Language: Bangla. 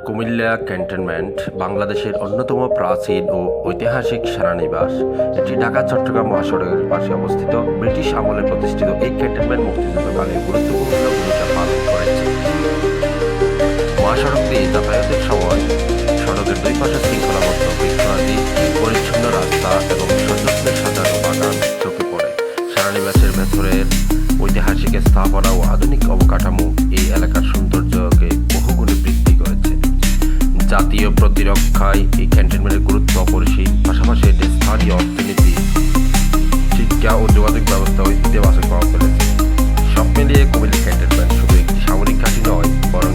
কুমিল্লা ক্যান্টনমেন্ট বাংলাদেশের অন্যতম প্রাচীন ও ঐতিহাসিক সেনানিবাস। এটি ঢাকা-চট্টগ্রাম মহাসড়কের পাশে অবস্থিত। ব্রিটিশ আমলে প্রতিষ্ঠিত এই ক্যান্টনমেন্ট মুক্তিযুদ্ধকালে গুরুত্বপূর্ণ ভূমিকা পালন করেছে। মহাসড়ক দিয়ে যাতায়াতের সময় সড়কের দুই পাশে শৃঙ্খলাবদ্ধ বৃক্ষরাজি, পরিচ্ছন্ন রাস্তা এবং সযত্নে সাজানো বাগান চোখে পড়ে। সেনানিবাসের ভেতরের ঐতিহাসিক স্থাপনা ও আধুনিক অবকাঠামো এই এলাকার সৌন্দর্যকে বহুগুণে বৃদ্ধি করেছে। জাতীয় প্রতিরক্ষায় এই ক্যান্টনমেন্টের গুরুত্ব অপরিসীম। পাশাপাশি এটি স্থানীয় অর্থনীতি, শিক্ষা ও যোগাযোগ ব্যবস্থা ইতিবাচক প্রভাব ফেলেছে। সব মিলিয়ে কুমিল্লা ক্যান্টনমেন্ট শুধু একটি সামরিক ঘাঁটি নয়, বরং